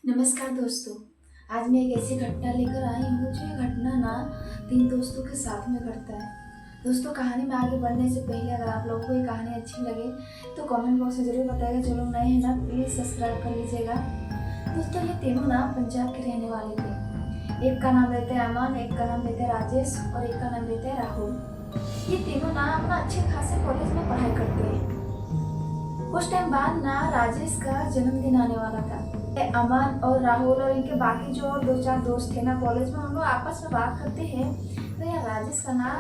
नमस्कार दोस्तों। आज मैं एक ऐसी घटना लेकर आई हूँ जो ये घटना ना 3 दोस्तों के साथ में घटता है। दोस्तों, कहानी में आगे बढ़ने से पहले अगर आप लोगों को ये कहानी अच्छी लगे तो कमेंट बॉक्स में ज़रूर बताइएगा। जो लोग नए हैं ना प्लीज़ सब्सक्राइब कर लीजिएगा। दोस्तों, ये तीनों ना पंजाब के रहने वाले थे। एक का नाम रहता है अमन, एक का नाम रहता है राजेश और एक का नाम रहता है राहुल। ये तीनों ना अपना अच्छे खासे कॉलेज में पढ़ाई करते हैं। कुछ टाइम बाद ना राजेश का जन्मदिन आने वाला था। अमन और राहुल और इनके बाकी जो और 2-4 दोस्त थे ना कॉलेज में, हम लोग आपस में बात करते हैं तो यार राजेश का ना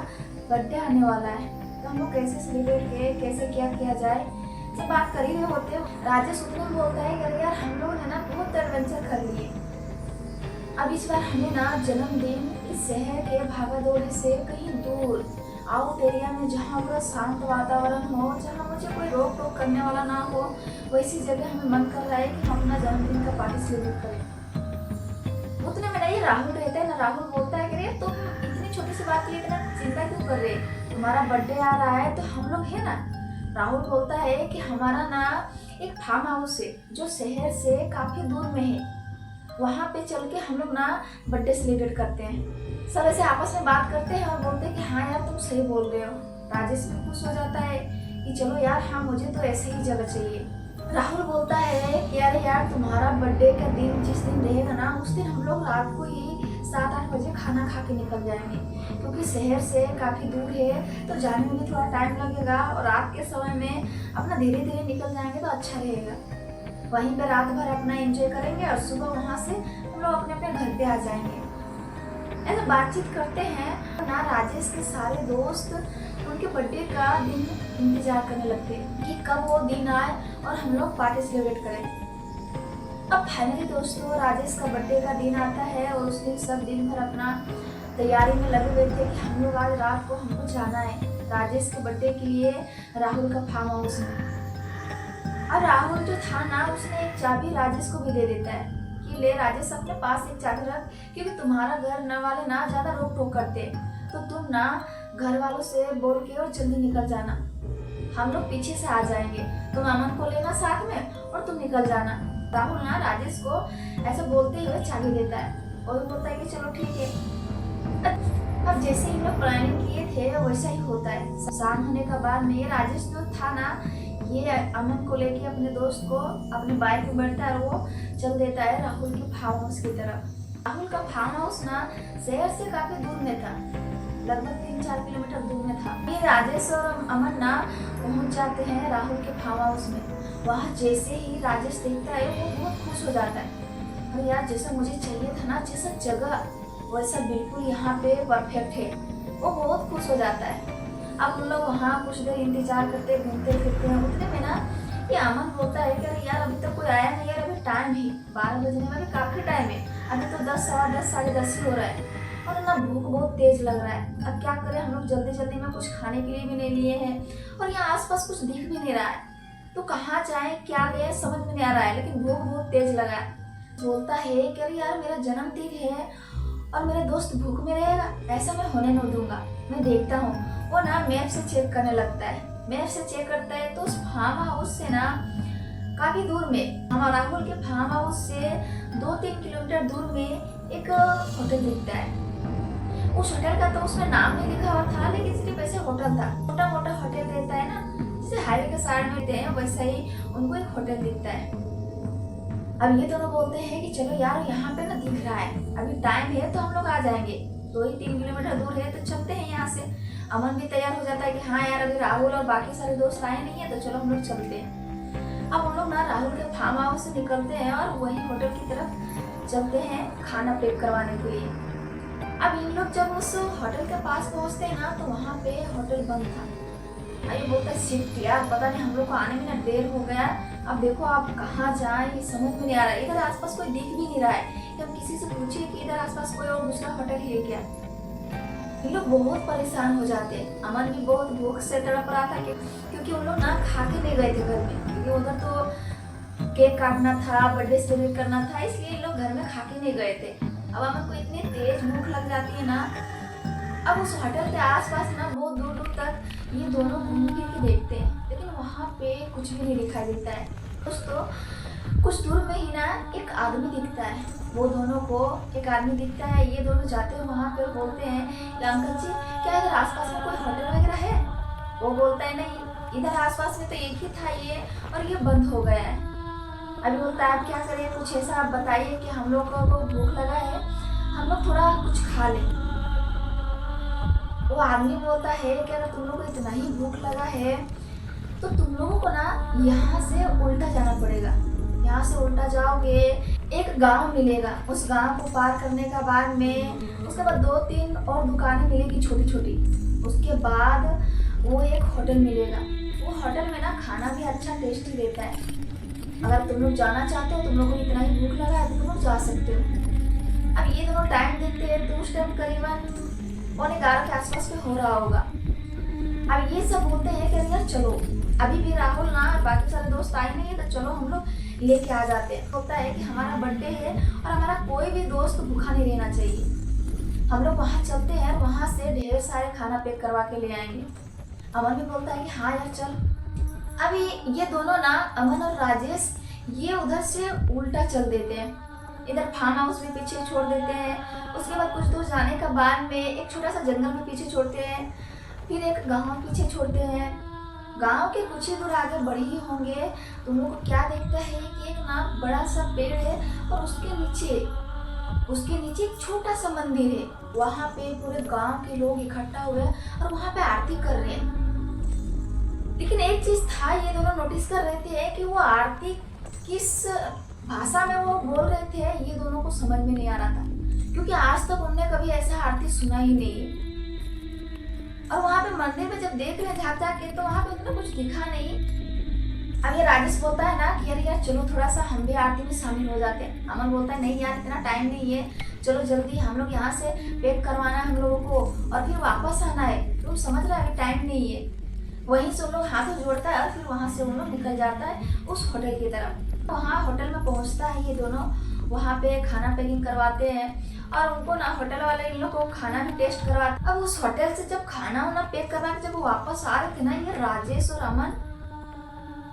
बर्थडे आने वाला है, तो हम लोग कैसे सेलिब्रेट करें, कैसे क्या किया जाए, सब बात कर ही रहे होते हैं। राजेश उतने में बोलता है कि यार हम लोग ने ना बहुत एडवेंचर कर लिए। अब इस बार हमें ना जन्मदिन इस शहर के भागा दौड़ी से कहीं दूर आउट एरिया में, जहाँ पूरा शांत वातावरण हो, जहाँ मुझे कोई रोक टोक करने वाला ना हो, वैसी जगह हमें मन कर रहा है कि हम अपना जन्मदिन का पार्टी सेलिब्रेट करें। उतने में ना ये राहुल रहता है ना, राहुल बोलता है कि तुम इतनी छोटी सी बात के लिए इतना चिंता क्यों कर रहे, तुम्हारा बर्थडे आ रहा है तो हम लोग है ना। राहुल बोलता है कि हमारा ना एक फार्म हाउस है जो शहर से काफी दूर में है, वहाँ पे चल के हम लोग ना बर्थडे सेलिब्रेट करते हैं। सब ऐसे आपस में बात करते हैं और बोलते हैं कि हाँ यार तुम सही बोल रहे हो। राजेश भी खुश हो जाता है कि चलो यार हाँ मुझे तो ऐसे ही जगह चाहिए। राहुल बोलता है कि अरे यार तुम्हारा बर्थडे का दिन जिस दिन रहेगा ना उस दिन हम लोग रात को ही 7-8 बजे खाना खा के निकल जाएंगे, क्योंकि शहर से काफ़ी दूर है तो जाने में भी थोड़ा टाइम लगेगा और रात के समय में अपना धीरे धीरे निकल जाएंगे तो अच्छा रहेगा। वहीं पे रात भर अपना एंजॉय करेंगे और सुबह वहाँ से हम लोग अपने अपने घर पे आ जाएंगे। ऐसे बातचीत करते हैं ना राजेश के सारे दोस्त उनके बर्थडे का दिन इंतजार करने लगते हैं कि कब वो दिन आए और हम लोग पार्टी सेलिब्रेट करें। अब फाइनली दोस्तों राजेश का बर्थडे का दिन आता है और उस दिन सब दिन भर अपना तैयारी में लगे हुए थे कि हम लोग आज रात को हमको जाना है राजेश के बर्थडे के लिए राहुल का फार्म हाउस में। और राहुल जो था ना उसने एक चाबी राजेश को भी दे देता है कि ले राजेश अपने पास एक चाबी रख, क्योंकि तुम्हारा घर न वाले ना ज्यादा रोक टोक करते, तो तुम ना घर वालों से बोल के और जल्दी निकल जाना, हम लोग पीछे से आ जाएंगे, तुम अमन को लेना साथ में और तुम निकल जाना। राहुल ना राजेश को ऐसा बोलते हुए चाबी देता है और बोलता है कि चलो ठीक है। अब जैसे ही लोग प्लानिंग किए थे वैसा ही होता है। शाम होने का बाद में राजेश जो था ना ये अमन को लेके अपने दोस्त को अपने बाइक में बैठता है और वो चल देता है राहुल के फार्म हाउस की तरफ। राहुल का फार्म हाउस ना शहर से काफी दूर में था, लगभग 3-4 किलोमीटर दूर में था। ये राजेश और अमन ना पहुंच जाते हैं राहुल के फार्म हाउस में। वहाँ जैसे ही राजेश देखता है वो बहुत खुश हो जाता है, अरे यार जैसा मुझे चाहिए था ना, जैसा जगह वैसा बिल्कुल यहाँ पे परफेक्ट है। वो बहुत खुश हो जाता है। अब हम लोग वहाँ कुछ देर इंतजार करते घूमते फिरते हैं। उतने में ना ये अमन बोलता है कि अरे यार अभी तक कोई आया नहीं यार, अभी टाइम है 12 बजने वाले, काफी टाइम है, अभी तो 10, सवा 10, साढ़े 10 ही हो रहा है और ना भूख बहुत तेज लग रहा है। अब क्या करें, हम लोग जल्दी जल्दी में कुछ खाने के लिए भी नहीं लिए हैं और यहाँ आसपास कुछ दिख भी नहीं रहा है, तो कहाँ जाए क्या ले समझ में नहीं आ रहा है, लेकिन भूख बहुत तेज लगा है। बोलता है कि अरे यार मेरा जन्मदिन है और मेरा दोस्त भूख में रहेगा, ऐसा मैं होने नहीं दूंगा, मैं देखता हूँ। वो ना मैप से चेक करने लगता है, मैप से चेक करता है तो उस फार्म हाउस से ना काफी दूर में, हमारा राहुल के फार्म हाउस से 2-3 किलोमीटर दूर में एक होटल दिखता है। उस होटल का तो उसमें नाम नहीं लिखा हुआ था, लेकिन सिर्फ ऐसे होटल था, छोटा मोटा होटल रहता है ना जैसे हाईवे के साइड में रहते हैं, वैसा ही उनको एक होटल दिखता है। अब ये दोनों बोलते हैं कि चलो यार यहाँ पे ना दिख रहा है, अभी टाइम है तो हम लोग आ जाएंगे, 2-3 किलोमीटर दूर है तो चलते हैं यहाँ से। अमन भी तैयार हो जाता है कि हाँ यार अभी राहुल और बाकी सारे दोस्त आए नहीं है तो चलो हम लोग चलते हैं। अब हम लोग ना राहुल के फार्म हाउस से निकलते हैं और वही होटल की तरफ चलते हैं खाना पैक करवाने के लिए। अब इन लोग जब उस होटल के पास पहुंचते हैं ना तो वहाँ पे होटल बंद था। ये बोलता है शिट यार, पता नहीं हम लोग को आने में ना देर हो गया, अब देखो आप कहाँ जाए ये समझ में नहीं आ रहा है, इधर आसपास कोई दिख भी नहीं रहा है कि हम किसी से पूछे कि इधर आसपास कोई और दूसरा होटल है क्या। ये लोग बहुत परेशान हो जाते हैं। अमन भी बहुत भूख से तड़प रहा था क्योंकि उन लोग ना खा के नहीं गए थे घर में, क्योंकि उधर तो केक काटना था, बर्थडे सेलिब्रेट करना था, इसलिए ये लोग घर में खा के नहीं गए थे। अब अमन को इतनी तेज भूख लग जाती है ना, अब उस होटल के आसपास ना बहुत दूर दूर तक ये दोनों घूम फिर के देखते हैं, लेकिन वहाँ पे कुछ भी नहीं दिखाई देता है। दोस्तों कुछ दूर में ही ना एक आदमी दिखता है। वो दोनों को एक आदमी दिखता है, ये दोनों जाते हैं वहाँ पे, बोलते हैं कि अंकल जी क्या इधर आसपास में कोई होटल वगैरह है? वो बोलता है नहीं, इधर आसपास में तो एक ही था ये, और ये बंद हो गया है। अभी बोलता है आप क्या करें, कुछ ऐसा आप बताइए कि हम लोग को भूख लगा है, हम लोग थोड़ा कुछ खा लें। वो आदमी बोलता है कि अगर तुम लोग को इतना ही भूख लगा है तो तुम लोगों को ना यहाँ से उल्टा जाना पड़ेगा। यहाँ से उल्टा जाओगे, एक गांव मिलेगा, उस गांव को पार करने का बाद में उसके बाद 2-3 और दुकानें मिलेगी छोटी छोटी। उसके बाद वो एक होटल मिलेगा। वो होटल में ना खाना भी अच्छा टेस्टी देता है। अगर तुम लोग जाना चाहते हो, तुम लोगों को इतना ही भूख लगा है तो तुम लोग जा सकते हो। अब ये दोनों टाइम देखते हैं तो उस टाइम करीबन 11:15 के आसपास में हो रहा होगा। अब ये सब बोलते हैं कि यार चलो, अभी भी राहुल ना बाकी सारे दोस्त आए नहीं है तो चलो हम लोग लेके आ जाते हैं। होता है कि हमारा बर्थडे है और हमारा कोई भी दोस्त भूखा नहीं रहना चाहिए। हम लोग वहाँ चलते हैं, वहाँ से ढेर सारे खाना पैक करवा के ले आएंगे। अमन भी बोलता है कि हाँ यार चल। अभी ये दोनों ना, अमन और राजेश, ये उधर से उल्टा चल देते हैं। इधर फार्म हाउस भी पीछे छोड़ देते हैं। उसके बाद कुछ दूर जाने का बाद में एक छोटा सा जंगल भी पीछे छोड़ते हैं, फिर एक गांव पीछे छोड़ते हैं। गांव के कुछ ही दूर आगे बढ़े ही होंगे तो उन लोग को क्या देखता है कि एक ना बड़ा सा पेड़ है और उसके नीचे एक छोटा सा मंदिर है। वहाँ पे पूरे गांव के लोग इकट्ठा हुए हैं और वहाँ पे आरती कर रहे हैं। लेकिन एक चीज था, ये दोनों नोटिस कर रहे थे कि वो आरती किस भाषा में वो बोल रहे थे, ये दोनों को समझ में नहीं आ रहा था, क्योंकि आज तक उनने कभी ऐसा आरती सुना ही नहीं है। और वहाँ पे मंदिर में जब देख रहे झाँक झाँक के तो वहाँ पे उतना कुछ दिखा नहीं। अब ये राजेश बोलता है ना कि यार चलो थोड़ा सा हम भी आरती में शामिल हो जाते हैं। अमन बोलता है नहीं यार इतना टाइम नहीं है, चलो जल्दी हम लोग यहाँ से पैक करवाना है हम लोगों को और फिर वापस आना है, तुम समझ रहे अभी टाइम नहीं है। वहीं से उन लोग हाथों जोड़ता है और फिर वहाँ से उन लोग निकल जाता है उस होटल की तरफ। वहाँ होटल में पहुँचता है ये दोनों, वहाँ पे खाना पैकिंग करवाते हैं और उनको ना होटल वाले इन लोग को खाना भी टेस्ट करवाते। अब उस होटल से जब खाना वाना पैक करवा के जब वो वापस आ रहे थे ना ये राजेश और अमन,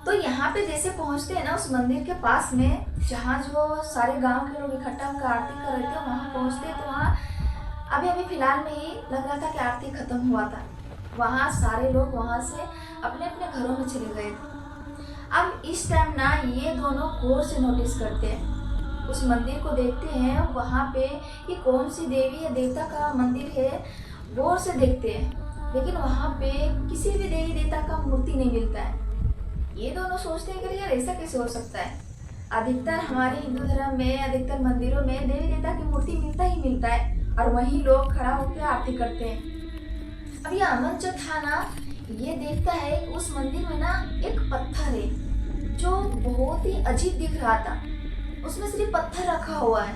तो यहाँ पे जैसे पहुँचते हैं ना उस मंदिर के पास में जहाँ जो सारे गांव के लोग इकट्ठा होकर आरती कर रहे थे, वहाँ पहुँचते तो वहाँ अभी फिलहाल में ही लग रहा था कि आरती खत्म हुआ था। वहाँ सारे लोग वहाँ से अपने अपने घरों में चले गए थे। अब इस टाइम ना ये दोनों गौर से नोटिस करते हैं, उस मंदिर को देखते हैं, वहाँ पे ये कौन सी देवी या देवता का मंदिर है गौर से देखते हैं, लेकिन वहाँ पे किसी भी देवी देवता का मूर्ति नहीं मिलता है। ये दोनों सोचते हैं कि यार ऐसा कैसे हो सकता है, अधिकतर हमारे हिंदू धर्म में अधिकतर मंदिरों में देवी देवता की मूर्ति मिलता ही मिलता है और वहीं लोग खड़ा होकर आरती करते हैं। अब ये अमन जो था ना, ये देखता है कि उस मंदिर में ना एक पत्थर है जो बहुत ही अजीब दिख रहा था। उसमें सिर्फ पत्थर रखा हुआ है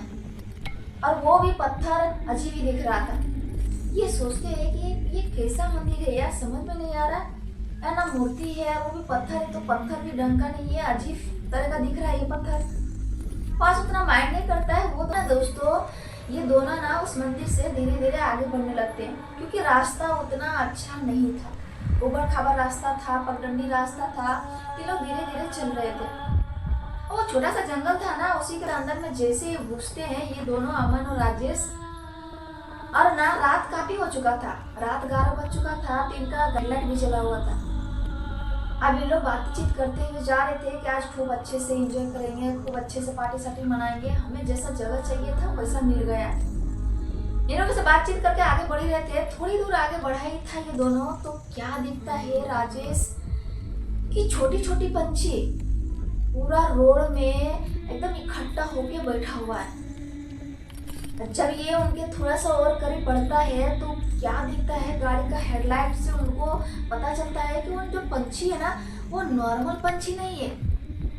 और वो भी पत्थर अजीब ही दिख रहा था। ये सोचते हैं कि ये कैसा मंदिर है यार, समझ में नहीं आ रहा है ना, मूर्ति है वो भी पत्थर है तो पत्थर भी ढंग का नहीं है, अजीब तरह का दिख रहा है ये पत्थर। पास उतना माइंड नहीं करता है वो ना दोस्तों। ये दोनों ना उस मंदिर से धीरे धीरे आगे बढ़ने लगते हैं, क्योंकि रास्ता उतना अच्छा नहीं था, ऊबड़ खाबड़ रास्ता था, पगडंडी रास्ता था। ये लोग धीरे धीरे चल रहे थे। वो छोटा सा जंगल था ना, उसी के अंदर में जैसे घुसते हैं ये दोनों अमन और राजेश, और ना रात काफी हो चुका था, रात 11 बज चुका था, दिन का लाइट भी जला हुआ था। अब ये लोग बातचीत करते हुए जा रहे थे कि आज खूब अच्छे से एंजॉय करेंगे, खूब अच्छे से पार्टी सार्टी मनाएंगे, हमें जैसा जगह चाहिए था वैसा मिल गया। इन लोगों से बातचीत करके आगे बढ़ रहे थे। थोड़ी दूर आगे बढ़ा ही था ये दोनों तो क्या दिखता है राजेश की छोटी छोटी पंछी पूरा रोड में एकदम इकट्ठा होके बैठा हुआ है। जब ये उनके थोड़ा सा और करीब बढ़ता है तो क्या दिखता है, गाड़ी का हेडलाइट से उनको पता चलता है कि वो जो पंछी है ना वो नॉर्मल पंछी नहीं है,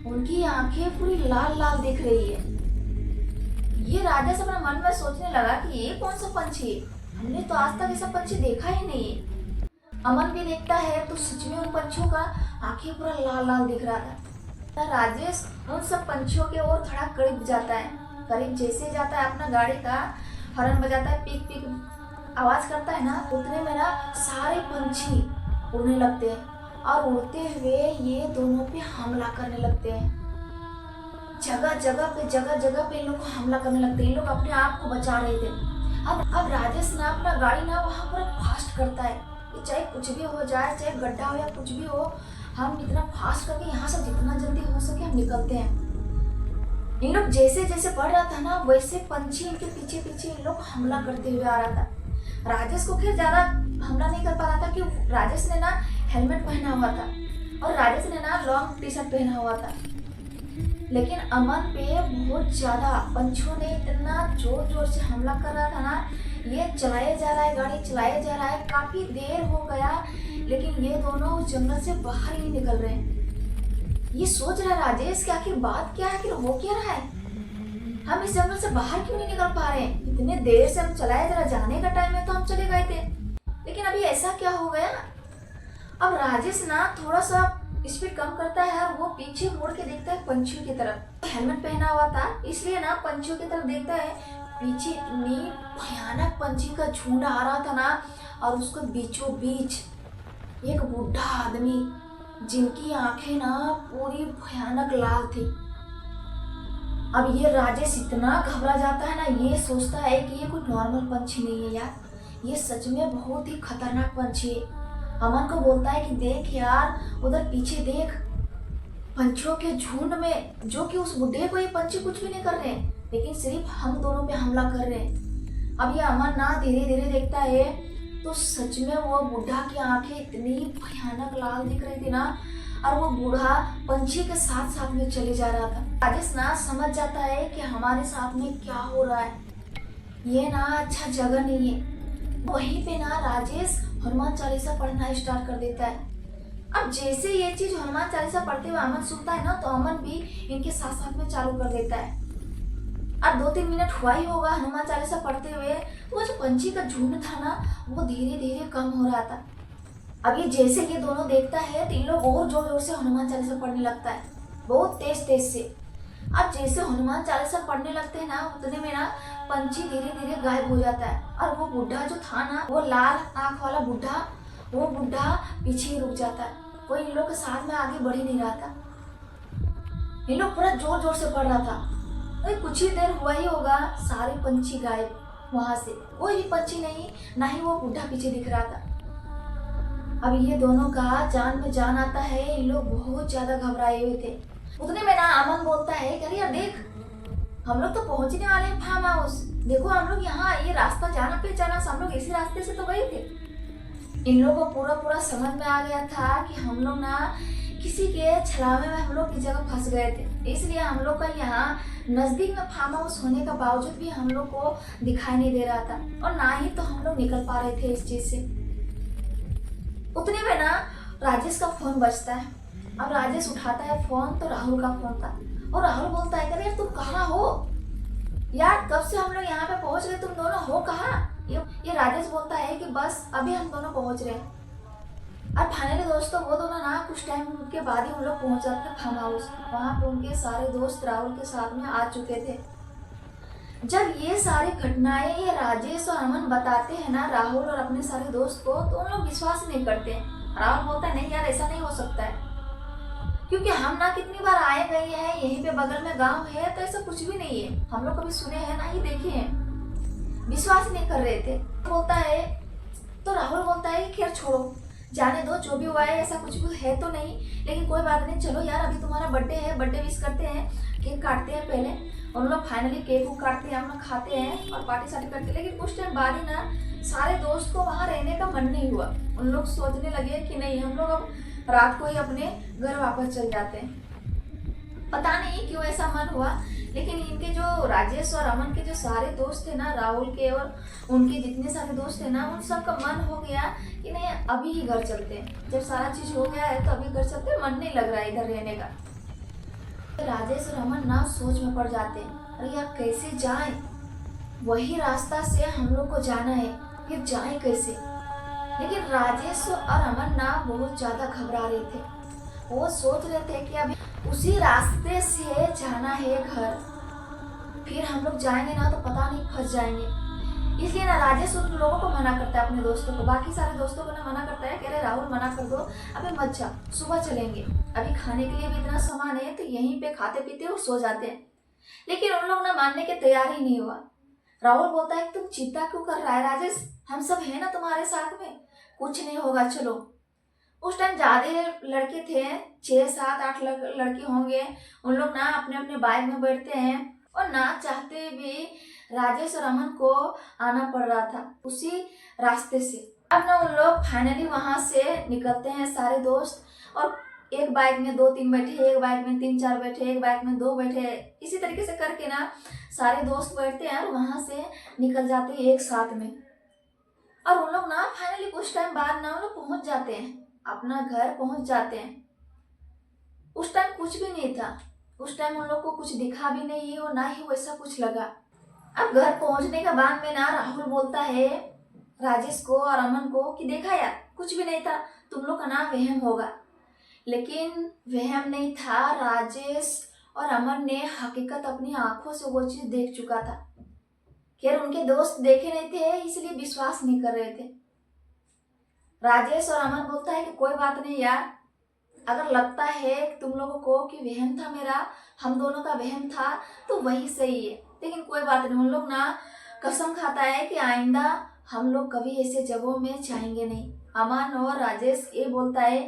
उनकी आंखें पूरी लाल लाल दिख रही है। ये राजेश अपने मन में सोचने लगा कि ये कौन सा पंछी है, हमने तो आज तक ऐसा पंछी देखा ही नहीं है। अमन भी देखता है तो सच में उन पंछियों का आंखें पूरा लाल लाल दिख रहा था। राजेश उन सब पंछियों के ओर थोड़ा करीब जाता है। करीब जैसे जाता है अपना गाड़ी का हॉर्न बजाता है, पीक पीक आवाज करता है ना, उतने में ना सारे पंछी उड़ने लगते हैं और उड़ते हुए ये दोनों पे हमला करने लगते हैं। जगह जगह पे इन लोग को हमला करने लगते। इन लोग अपने आप को बचा रहे थे। अब राजेश ना अपना गाड़ी ना वहाँ पूरा फास्ट करता है कि चाहे कुछ भी हो जाए, चाहे गड्ढा हो या कुछ भी हो, हम इतना फास्ट करके यहाँ से जितना जल्दी हो सके हम निकलते हैं। इन लोग जैसे जैसे बढ़ रहा था ना, वैसे पंछी इनके पीछे पीछे इन लोग हमला करते हुए आ रहा था। राजेश को खैर ज्यादा हमला नहीं कर पा रहा था क्योंकि राजेश ने ना हेलमेट पहना हुआ था और राजेश ने ना लॉन्ग टी शर्ट पहना हुआ था। लेकिन अमन पे बहुत ज्यादा पंछियों ने इतना जोर जोर से हमला कर रहा था ना, ये चलाया जा रहा है, गाड़ी चलाया जा रहा है, काफी देर हो गया लेकिन ये दोनों उस जंगल से बाहर ही नहीं निकल रहे हैं। ये सोच रहा है राजेश कि आखिर बात क्या है, आखिर हो क्या रहा है, हम इस जंगल से बाहर क्यों नहीं निकल पा रहे हैं। इतने देर से हम चलाए जा रहा, जाने का टाइम है तो हम चले गए थे, लेकिन अभी ऐसा क्या हो गया। अब राजेश ना थोड़ा सा स्पीड कम करता है और वो पीछे मुड़ के देखता है पंछियों की तरफ। हेलमेट पहना हुआ था इसलिए ना पंछियों की तरफ देखता है। पीछे इतनी भयानक पंछी का झुंड आ रहा था ना, और उसके बीचों बीच एक बूढ़ा आदमी जिनकी आंखें ना पूरी भयानक लाल थी। अब ये राजेश इतना घबरा जाता है ना, ये सोचता है कि ये कोई नॉर्मल पंछी नहीं है यार, ये सच में बहुत ही खतरनाक पंछी है। अमन को बोलता है कि देख यार उधर पीछे देख, पंछियों के झुंड में, जो कि उस बुढ़े को ये पंछी कुछ भी नहीं कर रहे हैं लेकिन सिर्फ हम दोनों पे हमला कर रहे हैं। अब ये अमन ना धीरे धीरे देखता है तो सच में वो बूढ़ा की आंखें इतनी भयानक लाल दिख रही थी ना, और वो बूढ़ा पंछी के साथ साथ में चले जा रहा था। राजेश ना समझ जाता है कि हमारे साथ में क्या हो रहा है, ये ना अच्छा जगह नहीं है। वहीं पे ना राजेश हनुमान चालीसा पढ़ना स्टार्ट कर देता है। अब जैसे ये चीज हनुमान चालीसा पढ़ते हुए अमन सुनता है ना, तो अमन भी इनके साथ साथ में चालू कर देता है। अब 2-3 मिनट हुआ ही होगा हनुमान चालीसा पढ़ते हुए, तो वो जो पंछी का झुंड था ना वो धीरे धीरे कम हो रहा था। अब ये जैसे ये दोनों देखता है तो इन लोग और जोर जोर से हनुमान चालीसा पढ़ने लगता है, बहुत तेज तेज से। अब जैसे हनुमान चालीसा पढ़ने लगते हैं ना, उतने में ना पंछी धीरे धीरे गायब हो जाता है, और वो बुढ़ा जो था ना, वो लाल आंख वाला बुढ़ा, वो बुढ़ा पीछे ही रुक जाता है। वो इन लोग के साथ में आगे बढ़ ही नहीं रहा था। इन लोग पूरा जोर जोर से पढ़ रहा था। तो कुछ ही देर हुआ ही होगा, सारे पंछी गायब, वहां से कोई भी पंछी नहीं, ना ही वो बुढ़ा पीछे दिख रहा था। अब ये दोनों का जान में जान आता है, इन लोग बहुत ज्यादा घबराए हुए थे। उतने में ना अमन बोलता है कि अरे यार देख, हम लोग तो पहुंचने वाले हैं फार्म हाउस, देखो हम लोग यहाँ, ये रास्ता जाना पहचाना, हम लोग इसी रास्ते से तो गए थे। इन लोगों को पूरा समझ में आ गया था कि हम लोग ना किसी के छलावे में हम लोग की जगह फंस गए थे, इसलिए हम लोग का यहाँ नजदीक में फार्म हाउस होने का बावजूद भी हम लोग को दिखाई नहीं दे रहा था, और ना ही तो हम लोग निकल पा रहे थे इस चीज से। उतने में ना राजेश का फोन बजता है। अब राजेश उठाता है फोन, तो राहुल का फोन था, और राहुल बोलता है कि यार तुम कहाँ हो यार, कब से हम लोग यहाँ पे पहुंच गए, तुम दोनों हो कहाँ। ये राजेश बोलता है कि बस अभी हम दोनों पहुंच रहे हैं। और फाइनली दोस्तों वो दोनों ना कुछ टाइम के बाद ही हम लोग पहुंच जाते हैं फार्म हाउस। वहाँ पे उनके सारे दोस्त राहुल के साथ में आ चुके थे। जब ये सारी घटनाएं ये राजेश और अमन बताते हैं ना राहुल और अपने सारे दोस्त को, तो उन लोग विश्वास नहीं करते हैं। राहुल बोलता है नहीं यार ऐसा नहीं हो सकता है, क्योंकि हम ना कितनी बार आए गए हैं, यहीं पे बगल में गांव है, तो ऐसा कुछ भी नहीं है, हम लोग कभी सुने हैं ना ही देखे हैं। विश्वास नहीं कर रहे थे। बोलता है तो राहुल बोलता है कि खैर छोड़ो, जाने दो, जो भी हुआ है ऐसा कुछ भी है तो नहीं, लेकिन कोई बात नहीं, चलो यार अभी तुम्हारा बर्थडे है, बर्थडे विश करते हैं, केक काटते हैं पहले। और लोग फाइनली केक को काटते हैं, हम लोग खाते हैं और पार्टी सार्टी करते हैं। लेकिन कुछ टाइम बाद ही ना सारे दोस्त को वहाँ रहने का मन नहीं हुआ। उन लोग सोचने लगे कि नहीं, हम लोग अब रात को ही अपने घर वापस चल जाते हैं। पता नहीं क्यों ऐसा मन हुआ, लेकिन इनके जो राजेश और अमन के जो सारे दोस्त थे ना, राहुल के और उनके जितने सारे दोस्त थे ना, उन सब का मन हो गया कि नहीं अभी ही घर चलते हैं। जब सारा चीज हो गया है तो अभी घर चलते हैं, मन नहीं लग रहा है इधर रहने का। राजेश और अमन ना सोच में पड़ जाते हैं, अरे यार कैसे जाएं, वही रास्ता से हम लोग को जाना है, फिर जाएं कैसे। लेकिन राजेश और अमन ना बहुत ज्यादा घबरा रहे थे। वो सोच रहे थे कि अभी उसी रास्ते से जाना है घर, फिर हम लोग जाएंगे ना तो पता नहीं फंस जाएंगे। इसलिए ना राजेश उन लोगों को मना करता है, अपने दोस्तों को, बाकी सारे दोस्तों को ना मना करता है, कह रहे राहुल मना कर दो, अबे मत जा, सुबह चलेंगे, अभी खाने के लिए भी इतना सामान है तो यहीं पे खाते पीते और सो जाते हैं। लेकिन उन लोग ना मानने के तैयार ही नहीं हुआ। राहुल बोलता है तुम चिंता क्यों कर रहा है राजेश, हम सब है ना तुम्हारे साथ में, कुछ नहीं होगा, चलो। उस टाइम ज्यादा लड़के थे, 6 7 8 लड़के होंगे। उन लोग ना अपने अपने बाइक में बैठते हैं और ना चाहते भी राजेश और अमन को आना पड़ रहा था उसी रास्ते से। अब ना उन लोग फाइनली वहां से निकलते हैं सारे दोस्त, और एक बाइक में 2 3 बैठे, एक बाइक में 3 4 बैठे, एक बाइक में 2 बैठे, इसी तरीके से करके ना सारे दोस्त बैठते हैं और वहां से निकल जाते हैं एक साथ में। और उन लोग ना फाइनली कुछ टाइम बाद ना उन लोग पहुंच जाते हैं, अपना घर पहुंच जाते हैं। उस टाइम कुछ भी नहीं था, उस टाइम उन लोग को कुछ दिखा भी नहीं और ना ही वैसा कुछ लगा। अब घर पहुंचने के बाद में ना राहुल बोलता है राजेश को और अमन को कि देखा यार, कुछ भी नहीं था, तुम लोग का ना वहम होगा। लेकिन वहम नहीं था, राजेश और अमन ने हकीकत अपनी आंखों से वो चीज देख चुका था। खैर उनके दोस्त देखे नहीं थे इसलिए विश्वास नहीं कर रहे थे। राजेश और अमन बोलता है कि कोई बात नहीं यार, अगर लगता है तुम लोगों को कि वहम था मेरा, हम दोनों का वहम था, तो वही सही है, लेकिन कोई बात नहीं। उन लोग ना कसम खाता है कि आइंदा हम लोग कभी ऐसे जगहों में जाएंगे नहीं। अमन और राजेश ये बोलता है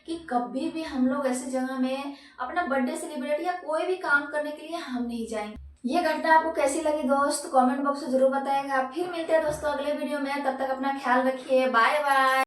कि कभी भी हम लोग ऐसे जगह में अपना बर्थडे सेलिब्रेट या कोई भी काम करने के लिए हम नहीं जाएंगे। ये घटना आपको कैसी लगी दोस्त, कमेंट बॉक्स में जरूर बताएगा। फिर मिलते हैं दोस्तों अगले वीडियो में, तब तक अपना ख्याल रखिए, बाय बाय।